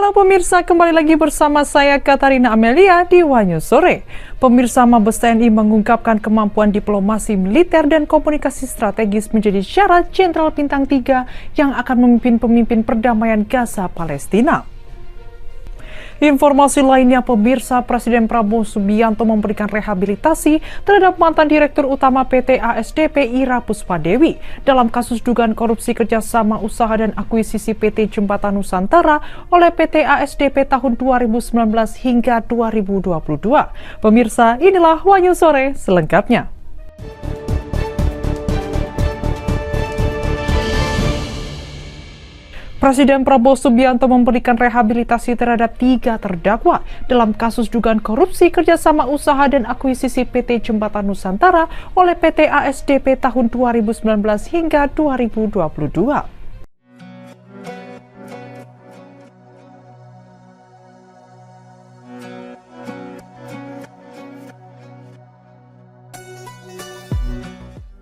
Halo pemirsa, kembali lagi bersama saya Katarina Amelia di Wanyu Sore. Pemirsa, Mabes TNI mengungkapkan kemampuan diplomasi militer dan komunikasi strategis menjadi syarat Jenderal Bintang 3 yang akan memimpin pemimpin perdamaian Gaza Palestina. Informasi lainnya, pemirsa, Presiden Prabowo Subianto memberikan rehabilitasi terhadap mantan Direktur Utama PT ASDP Ira Puspadewi dalam kasus dugaan korupsi kerjasama usaha dan akuisisi PT Jembatan Nusantara oleh PT ASDP tahun 2019 hingga 2022. Pemirsa, inilah Wanyu Sore selengkapnya. Presiden Prabowo Subianto memberikan rehabilitasi terhadap 3 terdakwa dalam kasus dugaan korupsi kerjasama usaha dan akuisisi PT Jembatan Nusantara oleh PT ASDP tahun 2019 hingga 2022.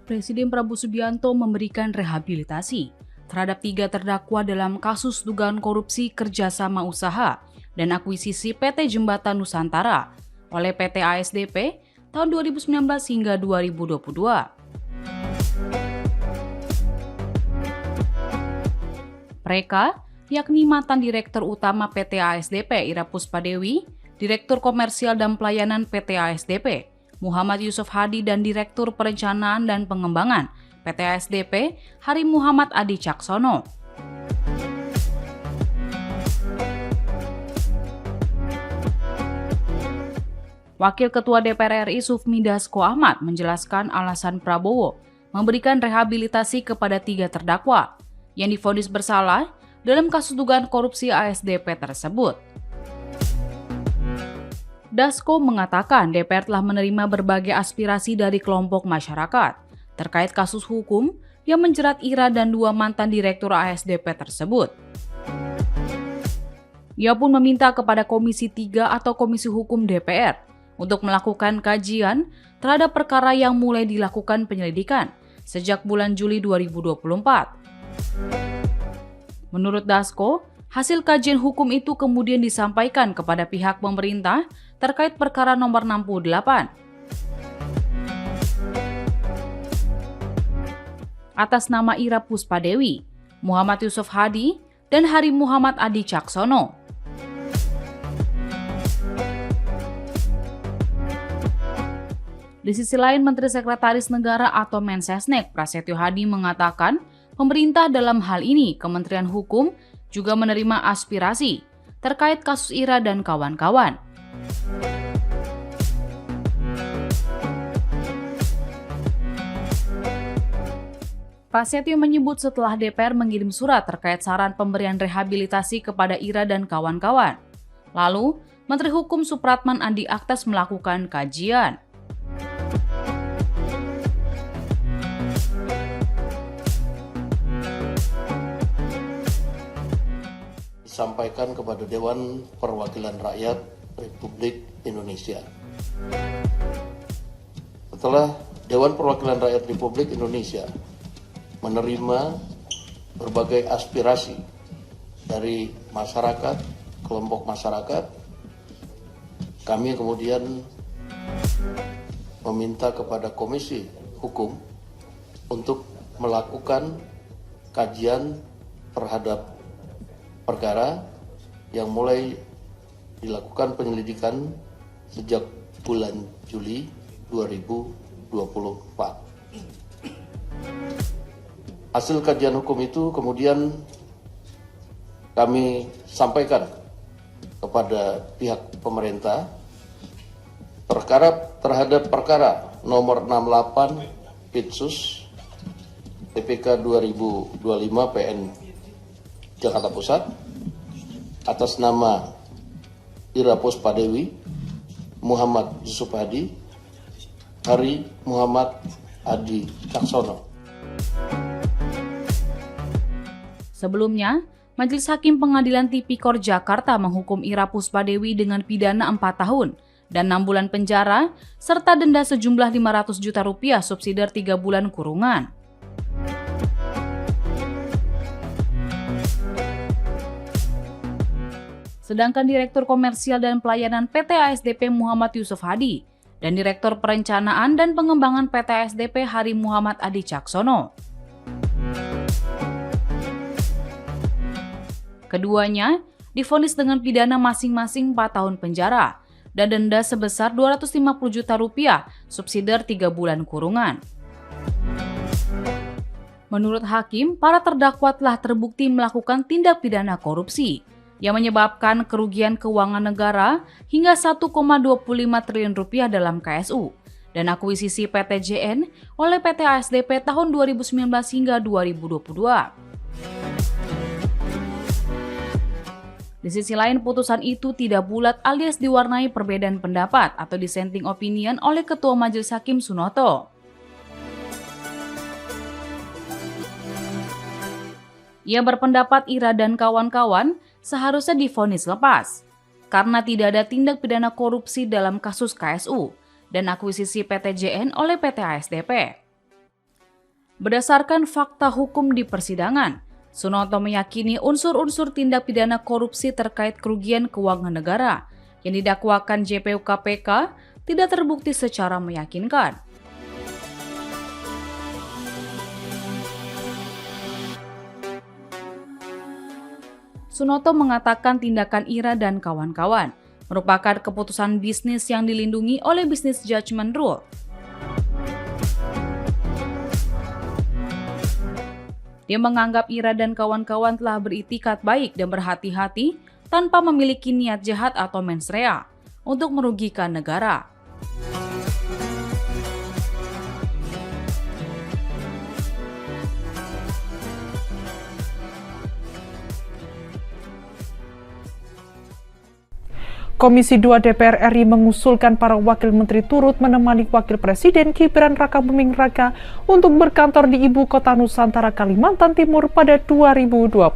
Presiden Prabowo Subianto memberikan rehabilitasi terhadap 3 terdakwa dalam kasus dugaan korupsi kerjasama usaha dan akuisisi PT Jembatan Nusantara oleh PT ASDP tahun 2019 hingga 2022. Mereka yakni mantan Direktur Utama PT ASDP Ira Puspadewi, Direktur Komersial dan Pelayanan PT ASDP Muhammad Yusuf Hadi, dan Direktur Perencanaan dan Pengembangan PT ASDP Hari Muhammad Adi Caksono. Wakil Ketua DPR RI Sufmi Dasko Ahmad menjelaskan alasan Prabowo memberikan rehabilitasi kepada 3 terdakwa yang divonis bersalah dalam kasus dugaan korupsi ASDP tersebut. Dasko mengatakan DPR telah menerima berbagai aspirasi dari kelompok masyarakat terkait kasus hukum yang menjerat Ira dan 2 mantan Direktur ASDP tersebut. Ia pun meminta kepada Komisi 3 atau Komisi Hukum DPR untuk melakukan kajian terhadap perkara yang mulai dilakukan penyelidikan sejak bulan Juli 2024. Menurut Dasko, hasil kajian hukum itu kemudian disampaikan kepada pihak pemerintah terkait perkara nomor 68. Atas nama Ira Puspadewi, Muhammad Yusuf Hadi, dan Hari Muhammad Adi Caksono. Di sisi lain, Menteri Sekretaris Negara atau Mensesnek Prasetyo Hadi mengatakan pemerintah dalam hal ini Kementerian Hukum juga menerima aspirasi terkait kasus Ira dan kawan-kawan. Prasetyo menyebut setelah DPR mengirim surat terkait saran pemberian rehabilitasi kepada Ira dan kawan-kawan, lalu Menteri Hukum Supratman Andi Aktas melakukan kajian. Disampaikan kepada Dewan Perwakilan Rakyat Republik Indonesia. Setelah Dewan Perwakilan Rakyat Republik Indonesia menerima berbagai aspirasi dari masyarakat, kelompok masyarakat, kami kemudian meminta kepada Komisi Hukum untuk melakukan kajian terhadap perkara yang mulai dilakukan penyelidikan sejak bulan Juli 2024. Hasil kajian hukum itu kemudian kami sampaikan kepada pihak pemerintah terhadap perkara nomor 68 Pitsus TPK 2025 PN Jakarta Pusat atas nama Ira Puspadewi, Muhammad Yusuf Hadi, Hari Muhammad Adi Caksono. Sebelumnya, Majelis Hakim Pengadilan Tipikor Jakarta menghukum Ira Puspadewi dengan pidana 4 tahun dan 6 bulan penjara serta denda sejumlah Rp500 juta subsidiar 3 bulan kurungan. sedangkan Direktur Komersial dan Pelayanan PT ASDP Muhammad Yusuf Hadi dan Direktur Perencanaan dan Pengembangan PT ASDP Hari Muhammad Adi Caksono. Keduanya divonis dengan pidana masing-masing 4 tahun penjara dan denda sebesar Rp250 juta subsidiar 3 bulan kurungan. Menurut hakim, para terdakwa telah terbukti melakukan tindak pidana korupsi yang menyebabkan kerugian keuangan negara hingga Rp1,25 triliun dalam KSU dan akuisisi PTJN oleh PT ASDP tahun 2019 hingga 2022. Di sisi lain, putusan itu tidak bulat alias diwarnai perbedaan pendapat atau dissenting opinion oleh Ketua Majelis Hakim Sunoto. Ia berpendapat Ira dan kawan-kawan seharusnya divonis lepas karena tidak ada tindak pidana korupsi dalam kasus KSU dan akuisisi PTJN oleh PT ASDP. Berdasarkan fakta hukum di persidangan, Sunoto meyakini unsur-unsur tindak pidana korupsi terkait kerugian keuangan negara yang didakwakan JPU KPK tidak terbukti secara meyakinkan. Sunoto mengatakan tindakan Ira dan kawan-kawan merupakan keputusan bisnis yang dilindungi oleh Business Judgment Rule. Dia menganggap Ira dan kawan-kawan telah beritikat baik dan berhati-hati tanpa memiliki niat jahat atau mens rea untuk merugikan negara. Komisi 2 DPR RI mengusulkan para wakil menteri turut menemani Wakil Presiden Gibran Rakabuming Raka untuk berkantor di Ibu Kota Nusantara Kalimantan Timur pada 2026.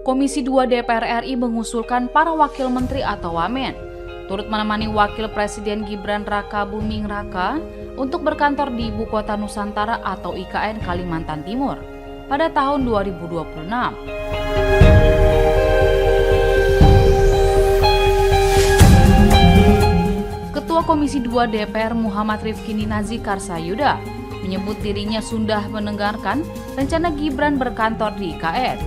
Komisi 2 DPR RI mengusulkan para wakil menteri atau wamen turut menemani Wakil Presiden Gibran Rakabuming Raka untuk berkantor di Ibu Kota Nusantara atau IKN Kalimantan Timur pada tahun 2026. Ketua Komisi 2 DPR Muhammad Rifkini Nazi Karsayuda menyebut dirinya sudah mendengarkan rencana Gibran berkantor di IKN.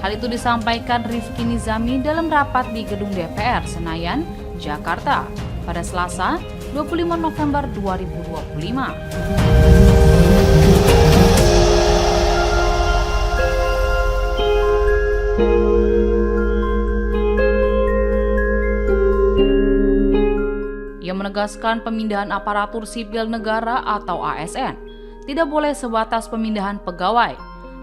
Hal itu disampaikan Rifki Nizami dalam rapat di Gedung DPR Senayan, Jakarta pada Selasa 25 November 2025. Ia menegaskan pemindahan aparatur sipil negara atau ASN tidak boleh sebatas pemindahan pegawai,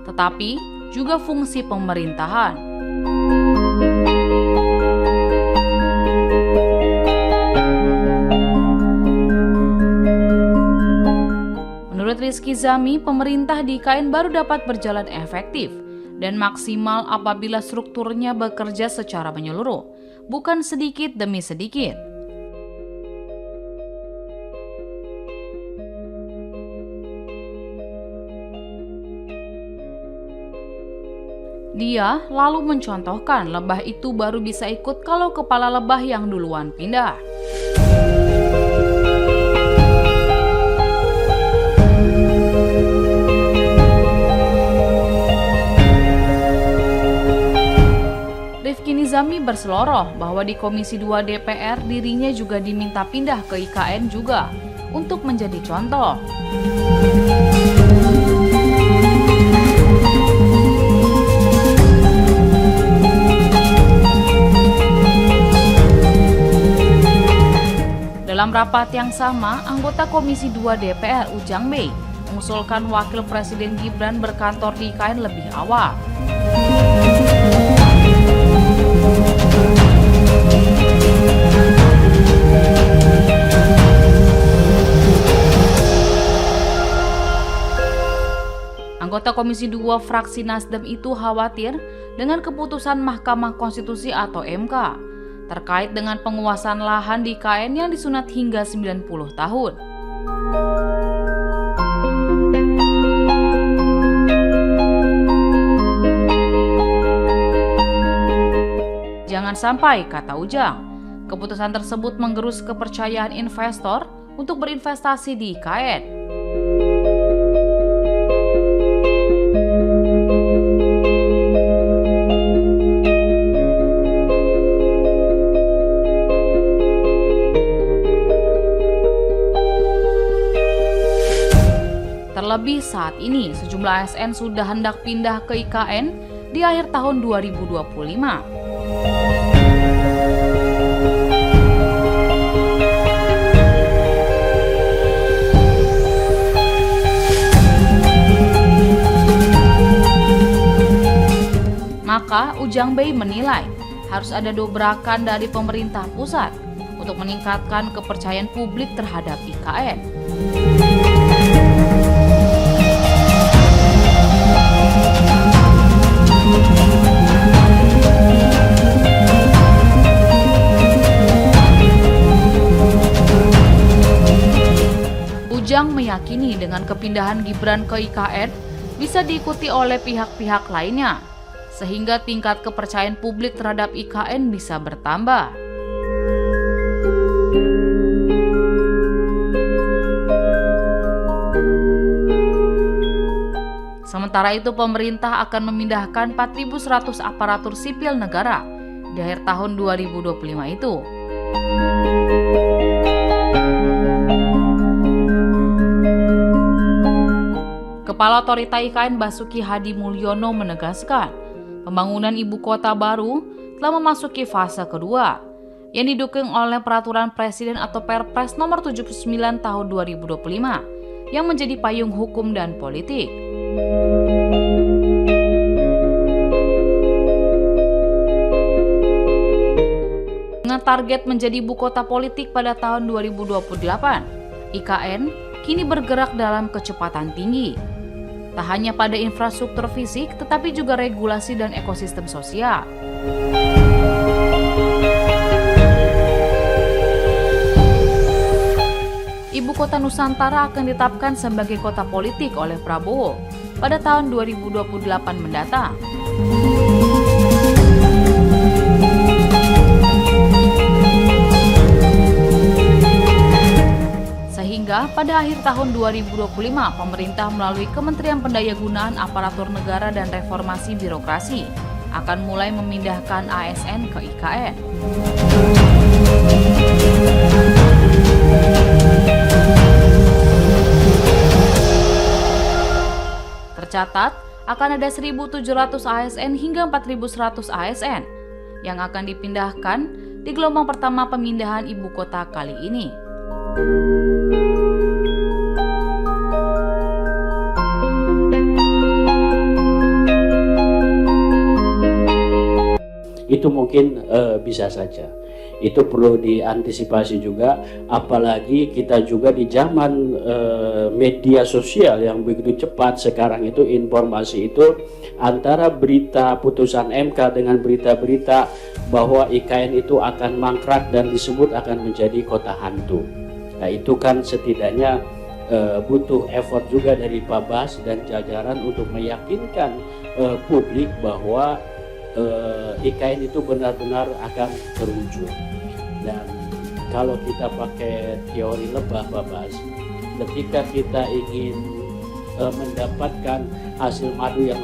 tetapi juga fungsi pemerintahan. Menurut Rizky Zami, pemerintah di IKN baru dapat berjalan efektif dan maksimal apabila strukturnya bekerja secara menyeluruh, bukan sedikit demi sedikit. Dia lalu mencontohkan lebah itu baru bisa ikut kalau kepala lebah yang duluan pindah. Rifki Nizami berseloroh bahwa di Komisi 2 DPR dirinya juga diminta pindah ke IKN juga untuk menjadi contoh. Dalam rapat yang sama, anggota Komisi 2 DPR Ujang Bey mengusulkan Wakil Presiden Gibran berkantor di IKN lebih awal. Komisi 2 fraksi Nasdem itu khawatir dengan keputusan Mahkamah Konstitusi atau MK terkait dengan penguasaan lahan di IKN yang disunat hingga 90 tahun. Jangan sampai, kata Ujang, keputusan tersebut menggerus kepercayaan investor untuk berinvestasi di IKN. Terlebih saat ini, sejumlah ASN sudah hendak pindah ke IKN di akhir tahun 2025. Maka Ujang Bey menilai harus ada dobrakan dari pemerintah pusat untuk meningkatkan kepercayaan publik terhadap IKN. Ujang meyakini dengan kepindahan Gibran ke IKN bisa diikuti oleh pihak-pihak lainnya, sehingga tingkat kepercayaan publik terhadap IKN bisa bertambah. Sementara itu, pemerintah akan memindahkan 4.100 aparatur sipil negara di akhir tahun 2025 itu. Kepala Otorita IKN Basuki Hadi Mulyono menegaskan, pembangunan ibu kota baru telah memasuki fase kedua, yang didukung oleh Peraturan Presiden atau Perpres nomor 79 tahun 2025, yang menjadi payung hukum dan politik. Dengan target menjadi ibu kota politik pada tahun 2028, IKN kini bergerak dalam kecepatan tinggi. Tak hanya pada infrastruktur fisik, tetapi juga regulasi dan ekosistem sosial. Ibu kota Nusantara akan ditetapkan sebagai kota politik oleh Prabowo pada tahun 2028 mendatang. Sehingga pada akhir tahun 2025, pemerintah melalui Kementerian Pendayagunaan Aparatur Negara dan Reformasi Birokrasi akan mulai memindahkan ASN ke IKN. Tercatat, akan ada 1.700 ASN hingga 4.100 ASN yang akan dipindahkan di gelombang pertama pemindahan ibu kota kali ini. Itu mungkin bisa saja. Itu perlu diantisipasi juga, apalagi kita juga di zaman media sosial yang begitu cepat sekarang itu, informasi itu antara berita putusan MK dengan berita-berita bahwa IKN itu akan mangkrak dan disebut akan menjadi kota hantu. Nah, itu kan setidaknya butuh effort juga dari Pak Bas dan jajaran untuk meyakinkan publik bahwa IKN itu benar-benar akan terwujud. Dan kalau kita pakai teori lebah, Pak Bas, ketika kita ingin mendapatkan hasil madu yang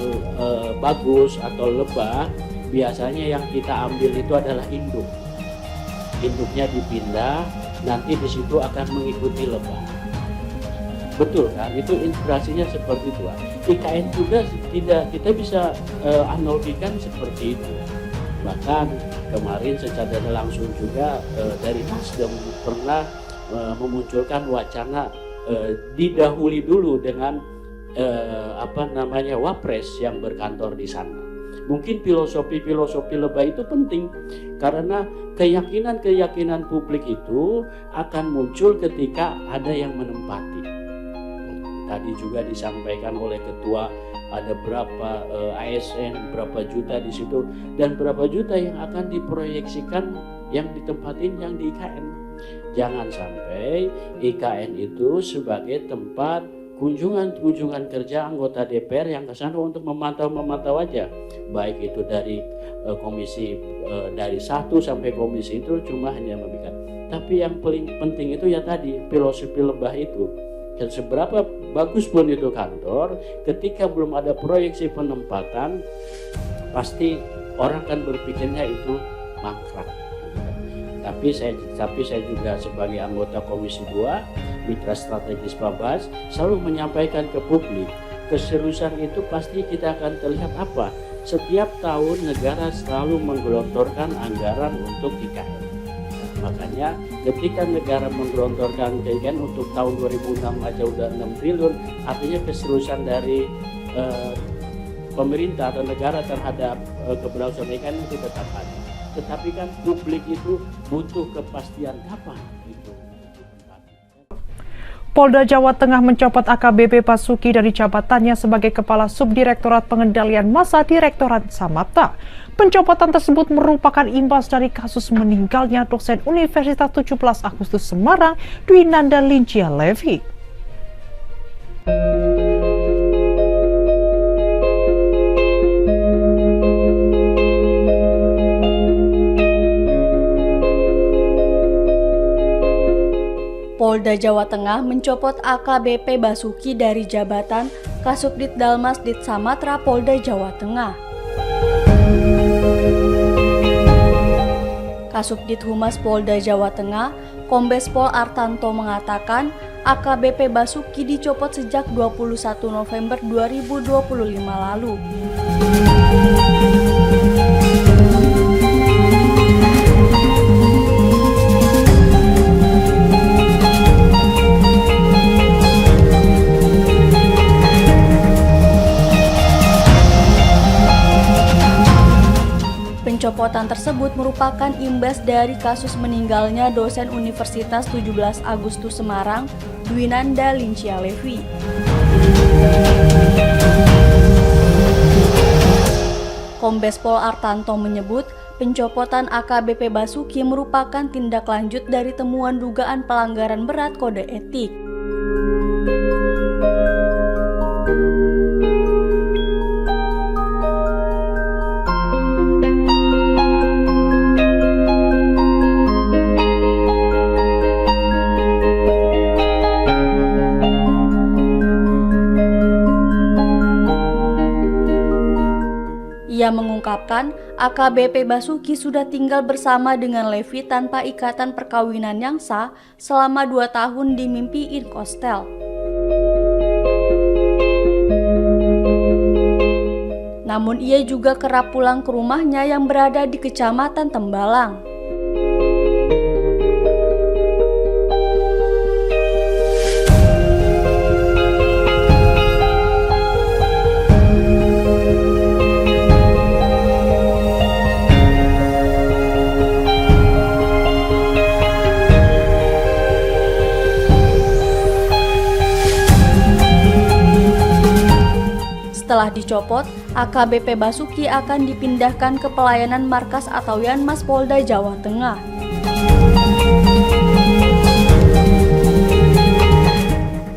bagus atau lebah, biasanya yang kita ambil itu adalah induk. Induknya dipindah, nanti di situ akan mengikuti lebah. Betul kan? Itu inspirasinya seperti itu. IKN juga tidak kita bisa analogikan seperti itu. Bahkan kemarin secara langsung juga dari Nasdem pernah memunculkan wacana didahului dulu dengan Wapres yang berkantor di sana. Mungkin filosofi lebah itu penting karena keyakinan publik itu akan muncul ketika ada yang menempati. Tadi juga disampaikan oleh Ketua ada berapa ASN, berapa juta di situ, dan berapa juta yang akan diproyeksikan yang ditempatin yang di IKN. Jangan sampai IKN itu sebagai tempat kunjungan kerja anggota DPR yang ke sana untuk memantau aja, baik itu dari komisi dari 1 sampai komisi itu cuma hanya memberikan. Tapi yang paling penting itu ya tadi filosofi lebah itu. Dan seberapa bagus pun itu kantor, ketika belum ada proyeksi penempatan, pasti orang kan berpikirnya itu mangkrak. Tapi saya juga sebagai anggota Komisi 2 Mitra Strategis Babas selalu menyampaikan ke publik, keseriusan itu pasti kita akan terlihat apa? Setiap tahun negara selalu menggelontorkan anggaran untuk IKN. Makanya ketika negara menggelontorkan IKN untuk tahun 2006 aja udah 6 triliun, artinya keseriusan dari pemerintah atau negara terhadap keberlangsungan IKN itu tetap ada. Tetapi kan publik itu butuh kepastian kapan itu. Polda Jawa Tengah mencopot AKBP Basuki dari jabatannya sebagai Kepala Subdirektorat Pengendalian Massa Direktorat Samapta. Pencopotan tersebut merupakan imbas dari kasus meninggalnya dosen Universitas 17 Agustus Semarang, Dwinanda Lincia Levi. Polda Jawa Tengah mencopot AKBP Basuki dari jabatan Kasubdit Dalmas Dit Samatra Polda Jawa Tengah. Kasubdit Humas Polda Jawa Tengah, Kombes Pol Artanto mengatakan AKBP Basuki dicopot sejak 21 November 2025 lalu. Pencopotan tersebut merupakan imbas dari kasus meninggalnya dosen Universitas 17 Agustus Semarang, Dwinanda Lincia Levi. Kombes Pol Artanto menyebut, pencopotan AKBP Basuki merupakan tindak lanjut dari temuan dugaan pelanggaran berat kode etik. Ia mengungkapkan AKBP Basuki sudah tinggal bersama dengan Levi tanpa ikatan perkawinan yang sah selama 2 tahun di Mimpi Inkostel. Namun ia juga kerap pulang ke rumahnya yang berada di Kecamatan Tembalang. Setelah dicopot, AKBP Basuki akan dipindahkan ke pelayanan markas atau Yanmas Polda Jawa Tengah.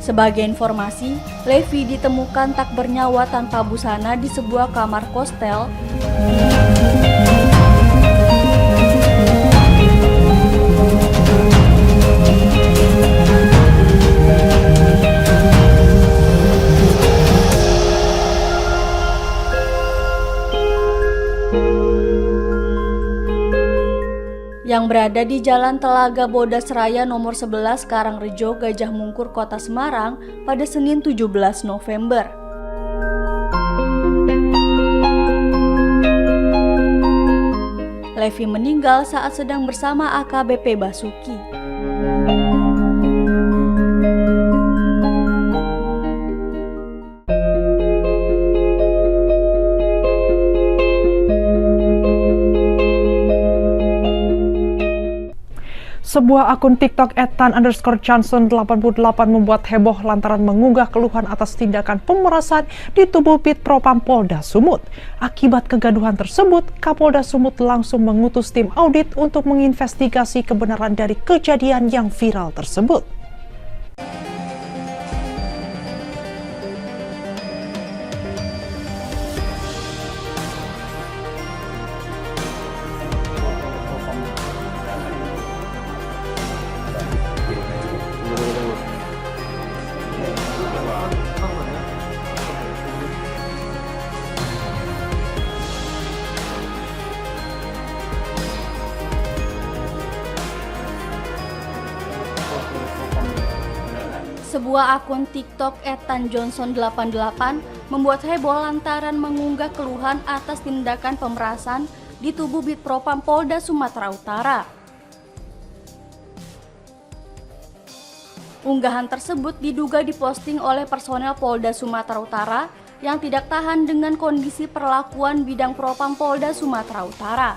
Sebagai informasi, Levi ditemukan tak bernyawa tanpa busana di sebuah kamar kostel. Yang berada di Jalan Telaga Bodas Raya nomor 11 Karangrejo, Gajah Mungkur, Kota Semarang pada Senin 17 November. Levi meninggal saat sedang bersama AKBP Basuki. Sebuah akun TikTok @tan_johnson88 membuat heboh lantaran mengunggah keluhan atas tindakan pemerasan di tubuh Bid Propam Polda Sumut. Akibat kegaduhan tersebut, Kapolda Sumut langsung mengutus tim audit untuk menginvestigasi kebenaran dari kejadian yang viral tersebut. Sebuah akun TikTok @tanjohnson88 membuat heboh lantaran mengunggah keluhan atas tindakan pemerasan di tubuh Bid Propam Polda Sumatera Utara. Unggahan tersebut diduga diposting oleh personel Polda Sumatera Utara yang tidak tahan dengan kondisi perlakuan bidang Propam Polda Sumatera Utara.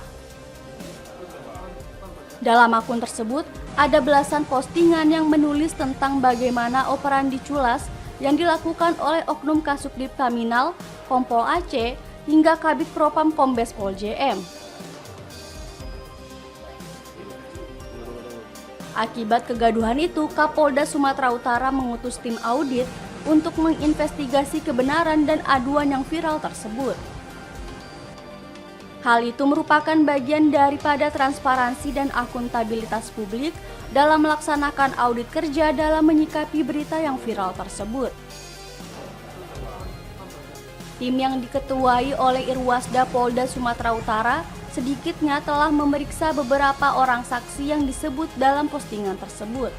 Dalam akun tersebut, ada belasan postingan yang menulis tentang bagaimana operandi culas yang dilakukan oleh Oknum Kasubdit Paminal, Kompol AC, hingga Kabid Propam Kombes Pol JM. Akibat kegaduhan itu, Kapolda Sumatera Utara mengutus tim audit untuk menginvestigasi kebenaran dan aduan yang viral tersebut. Hal itu merupakan bagian daripada transparansi dan akuntabilitas publik dalam melaksanakan audit kerja dalam menyikapi berita yang viral tersebut. Tim yang diketuai oleh Irwasda Polda Sumatera Utara sedikitnya telah memeriksa beberapa orang saksi yang disebut dalam postingan tersebut.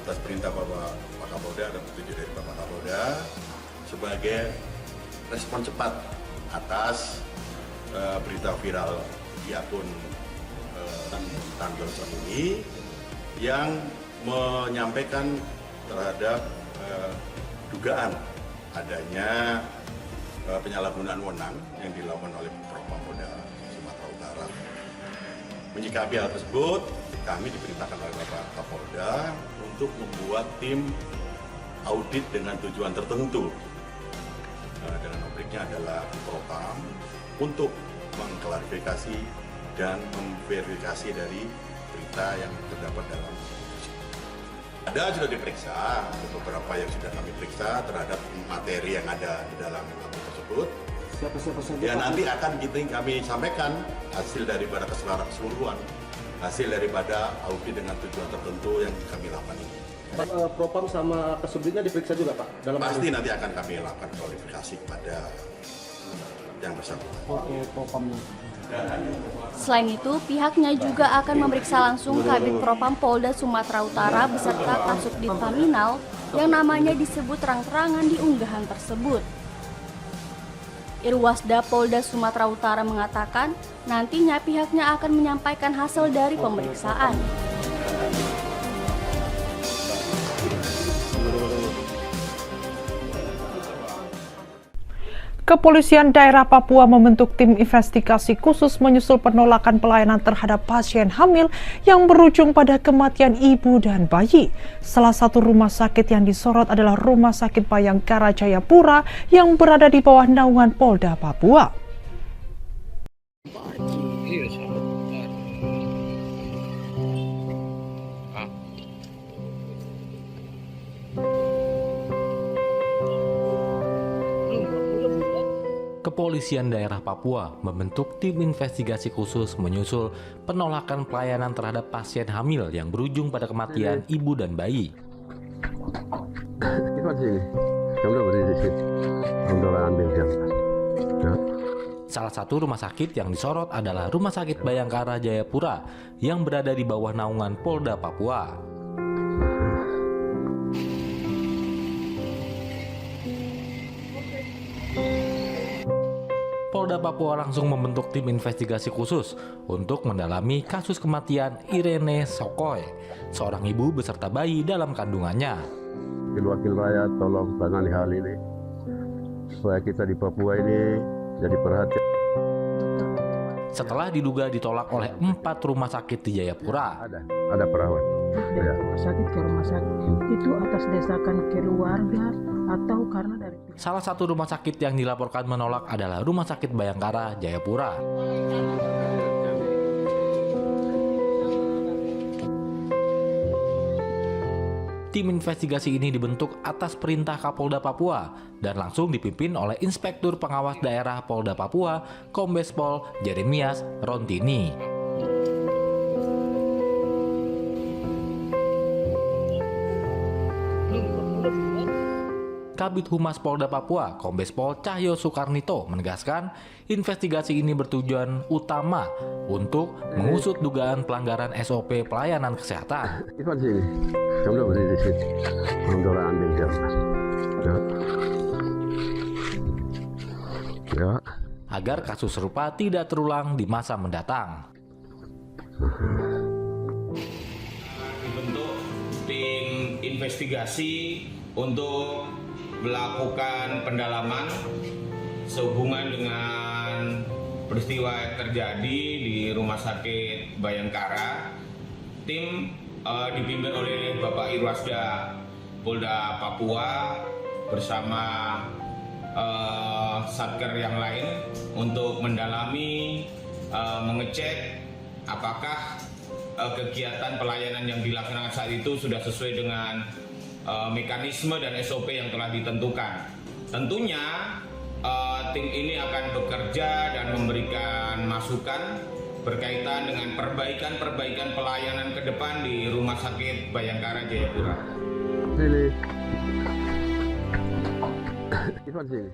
Atas perintah Pak Kapolda dan petunjuk dari Bapak Kapolda sebagai respon cepat atas berita viral di akun Tan Johnson ini yang menyampaikan terhadap dugaan adanya penyalahgunaan wewenang yang dilakukan oleh Propam Polda Sumatera Utara. Menyikapi hal tersebut, kami diperintahkan oleh Bapak Kapolda untuk membuat tim audit dengan tujuan tertentu. Dengan objeknya adalah Propam untuk mengklarifikasi dan memverifikasi dari berita yang terdapat dalam ada sudah diperiksa, beberapa yang sudah kami periksa terhadap materi yang ada di dalam akun tersebut. Siapa saja? Ya nanti akan kami sampaikan hasil daripada keseluruhan, hasil daripada audit dengan tujuan tertentu yang kami lakukan ini. Propam sama Kasubditnya diperiksa juga Pak? Pasti nanti akan kami lakukan klarifikasi kepada yang bersangkutan. Selain itu, pihaknya juga akan memeriksa langsung Kabid Propam Polda Sumatera Utara beserta Kasubdit Paminal yang namanya disebut terang-terangan di unggahan tersebut. Irwasda Polda Sumatera Utara mengatakan nantinya pihaknya akan menyampaikan hasil dari pemeriksaan. Kepolisian Daerah Papua membentuk tim investigasi khusus menyusul penolakan pelayanan terhadap pasien hamil yang berujung pada kematian ibu dan bayi. Salah satu rumah sakit yang disorot adalah Rumah Sakit Bayangkara Jayapura yang berada di bawah naungan Polda Papua. Kepolisian Daerah Papua membentuk tim investigasi khusus menyusul penolakan pelayanan terhadap pasien hamil yang berujung pada kematian ibu dan bayi. Salah satu rumah sakit yang disorot adalah Rumah Sakit Bayangkara Jayapura yang berada di bawah naungan Polda Papua. Polda Papua langsung membentuk tim investigasi khusus untuk mendalami kasus kematian Irene Sokoy, seorang ibu beserta bayi dalam kandungannya. Wakil rakyat tolong tangani hal ini supaya kita di Papua ini jadi perhatian. setelah diduga ditolak oleh 4 rumah sakit di Jayapura. Ada perawat. Dari rumah sakit ke rumah sakit itu atas desakan keluarga atau karena dari Salah satu rumah sakit yang dilaporkan menolak adalah Rumah Sakit Bayangkara, Jayapura. Tim investigasi ini dibentuk atas perintah Kapolda Papua dan langsung dipimpin oleh Inspektur Pengawas Daerah Polda Papua, Kombes Pol Jeremias Rontini. Kabid Humas Polda Papua, Kombes Pol Cahyo Soekarnito menegaskan investigasi ini bertujuan utama untuk mengusut dugaan pelanggaran SOP pelayanan kesehatan. Ivan sini. Kamu berdiri di sini. Kamu dorang ambil dia. Ya. Agar kasus serupa tidak terulang di masa mendatang. Dibentuk tim investigasi untuk melakukan pendalaman sehubungan dengan peristiwa yang terjadi di Rumah Sakit Bayangkara. Tim dipimpin oleh Bapak Irwasda Polda Papua bersama satker yang lain untuk mendalami, mengecek apakah kegiatan pelayanan yang dilaksanakan saat itu sudah sesuai dengan mekanisme dan SOP yang telah ditentukan. Tentunya tim ini akan bekerja dan memberikan masukan berkaitan dengan perbaikan pelayanan ke depan di Rumah Sakit Bayangkara Jayapura.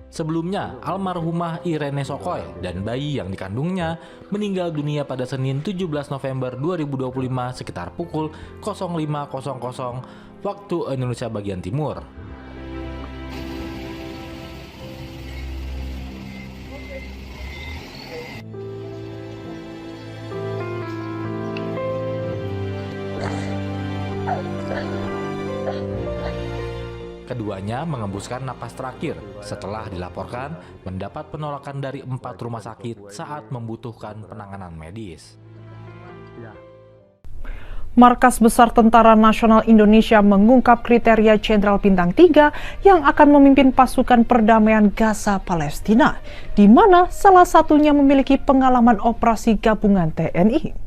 Sebelumnya, almarhumah Irene Sokoy dan bayi yang dikandungnya meninggal dunia pada Senin 17 November 2025 sekitar pukul 05.00 waktu Indonesia bagian timur. Keduanya mengembuskan napas terakhir setelah dilaporkan mendapat penolakan dari 4 rumah sakit saat membutuhkan penanganan medis. Markas Besar Tentara Nasional Indonesia mengungkap kriteria Jenderal Bintang 3 yang akan memimpin pasukan perdamaian Gaza Palestina, di mana salah satunya memiliki pengalaman operasi gabungan TNI.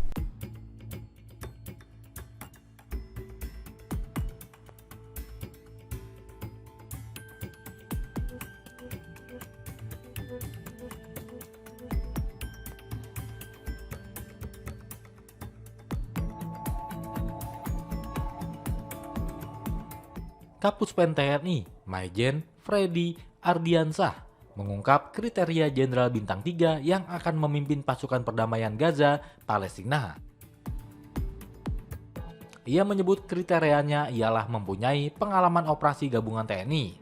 Kapuspen TNI, Maijen Freddy Ardiansah, mengungkap kriteria Jenderal Bintang 3 yang akan memimpin pasukan perdamaian Gaza, Palestina. Ia menyebut kriterianya ialah mempunyai pengalaman operasi gabungan TNI,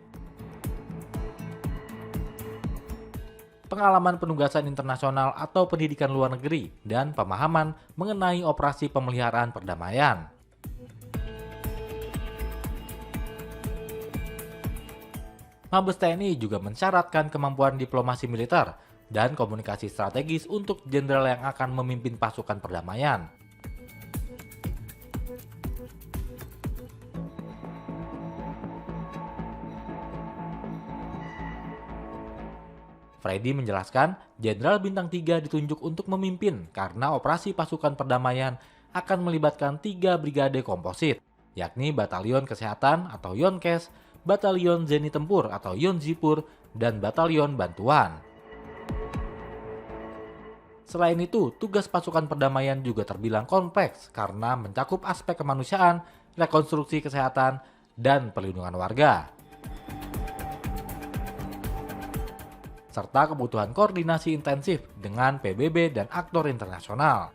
pengalaman penugasan internasional atau pendidikan luar negeri, dan pemahaman mengenai operasi pemeliharaan perdamaian. Mabes TNI juga mensyaratkan kemampuan diplomasi militer dan komunikasi strategis untuk jenderal yang akan memimpin pasukan perdamaian. Freddy menjelaskan, Jenderal Bintang 3 ditunjuk untuk memimpin karena operasi pasukan perdamaian akan melibatkan 3 brigade komposit, yakni Batalion Kesehatan atau Yonkes, Batalion Zeni Tempur atau Yonzipur, dan Batalion Bantuan. Selain itu, tugas pasukan perdamaian juga terbilang kompleks karena mencakup aspek kemanusiaan, rekonstruksi kesehatan, dan perlindungan warga, serta kebutuhan koordinasi intensif dengan PBB dan aktor internasional.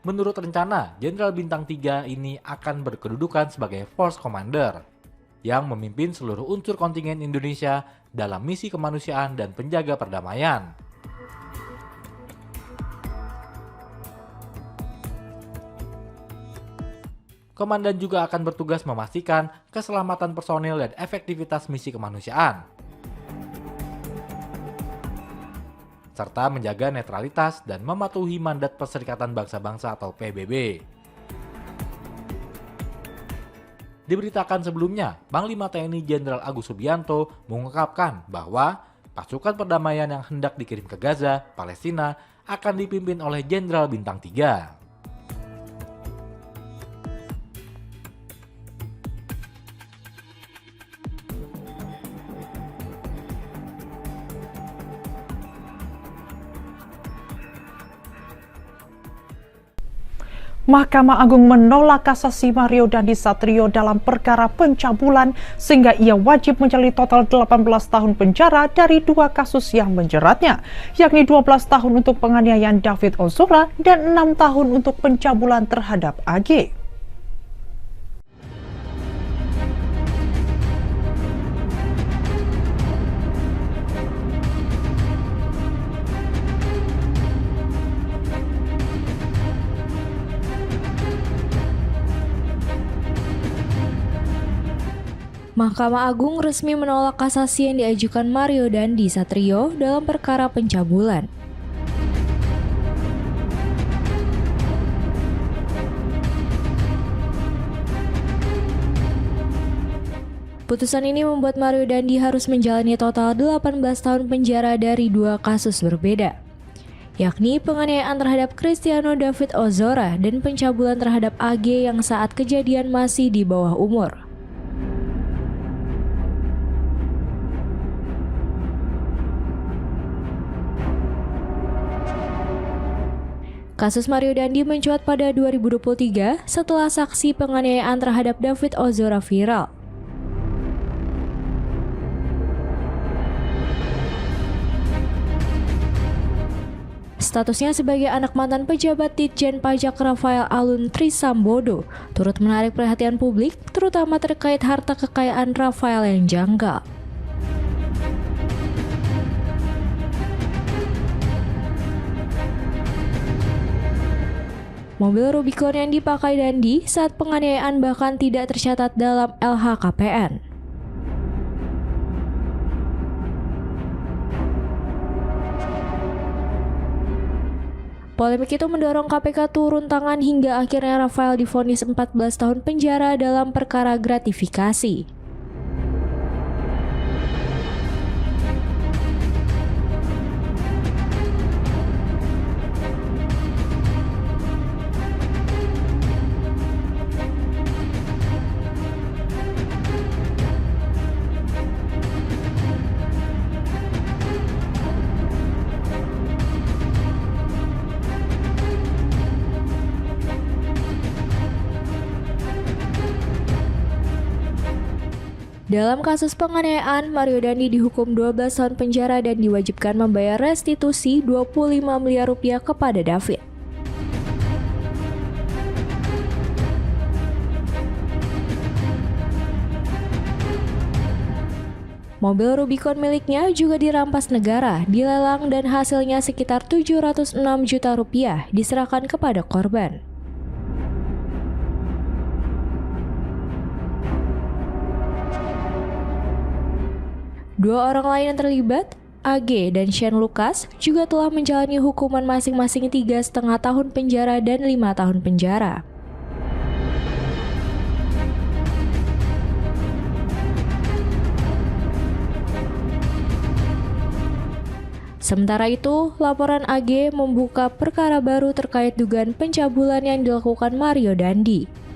Menurut rencana, Jenderal Bintang 3 ini akan berkedudukan sebagai Force Commander, yang memimpin seluruh unsur kontingen Indonesia dalam misi kemanusiaan dan penjaga perdamaian. Komandan juga akan bertugas memastikan keselamatan personil dan efektivitas misi kemanusiaan, serta menjaga netralitas dan mematuhi mandat Perserikatan Bangsa-Bangsa atau PBB. Diberitakan sebelumnya, Panglima TNI Jenderal Agus Subianto mengungkapkan bahwa pasukan perdamaian yang hendak dikirim ke Gaza, Palestina, akan dipimpin oleh Jenderal Bintang 3. Mahkamah Agung menolak kasasi Mario Dandi Satrio dalam perkara pencabulan sehingga ia wajib menjalani total 18 tahun penjara dari 2 kasus yang menjeratnya, yakni 12 tahun untuk penganiayaan David Ozora dan 6 tahun untuk pencabulan terhadap AG. Mahkamah Agung resmi menolak kasasi yang diajukan Mario Dandi Satrio dalam perkara pencabulan. Putusan ini membuat Mario Dandi harus menjalani total 18 tahun penjara dari 2 kasus berbeda, yakni penganiayaan terhadap Cristiano David Ozora dan pencabulan terhadap AG yang saat kejadian masih di bawah umur. Kasus Mario Dandi mencuat pada 2023 setelah saksi penganiayaan terhadap David Ozora viral. Statusnya sebagai anak mantan pejabat Ditjen Pajak Rafael Alun Trisambodo turut menarik perhatian publik, terutama terkait harta kekayaan Rafael yang janggal. Mobil Rubicon yang dipakai Dandi saat penganiayaan bahkan tidak tercatat dalam LHKPN. Polemik itu mendorong KPK turun tangan hingga akhirnya Rafael divonis 14 tahun penjara dalam perkara gratifikasi. Dalam kasus penganiayaan, Mario Dandi dihukum 12 tahun penjara dan diwajibkan membayar restitusi 25 miliar rupiah kepada David. Mobil Rubicon miliknya juga dirampas negara, dilelang dan hasilnya sekitar 706 juta rupiah diserahkan kepada korban. Dua orang lain yang terlibat, AG dan Shane Lucas, juga telah menjalani hukuman masing-masing 3,5 tahun penjara dan 5 tahun penjara. Sementara itu, laporan AG membuka perkara baru terkait dugaan pencabulan yang dilakukan Mario Dandi.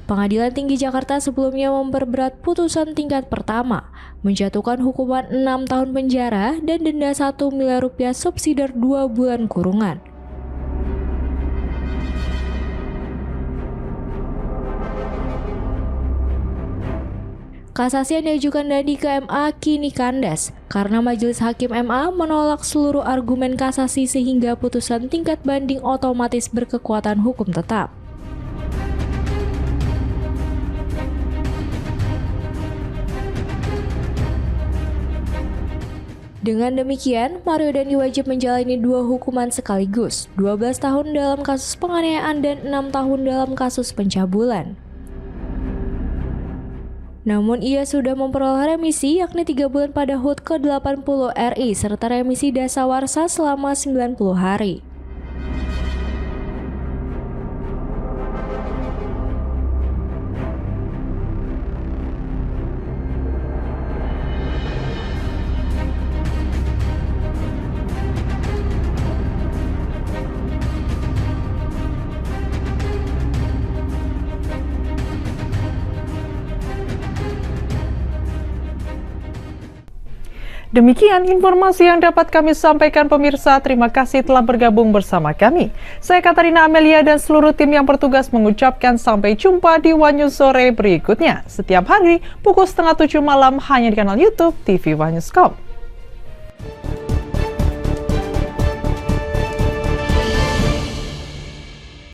Pengadilan Tinggi Jakarta sebelumnya memperberat putusan tingkat pertama, menjatuhkan hukuman 6 tahun penjara dan denda 1 miliar rupiah subsidiar 2 bulan kurungan. Kasasi yang diajukan Dandi ke MA kini kandas karena Majelis Hakim MA menolak seluruh argumen kasasi sehingga putusan tingkat banding otomatis berkekuatan hukum tetap. Dengan demikian, Mario Dandi wajib menjalani 2 hukuman sekaligus, 12 tahun dalam kasus penganiayaan dan 6 tahun dalam kasus pencabulan. Namun ia sudah memperoleh remisi yakni 3 bulan pada HUT ke-80 RI serta remisi dasawarsa selama 90 hari. Demikian informasi yang dapat kami sampaikan pemirsa. Terima kasih telah bergabung bersama kami. Saya Katarina Amelia dan seluruh tim yang bertugas mengucapkan sampai jumpa di One News sore berikutnya. Setiap hari pukul 6:30 malam hanya di kanal YouTube TV One News.com.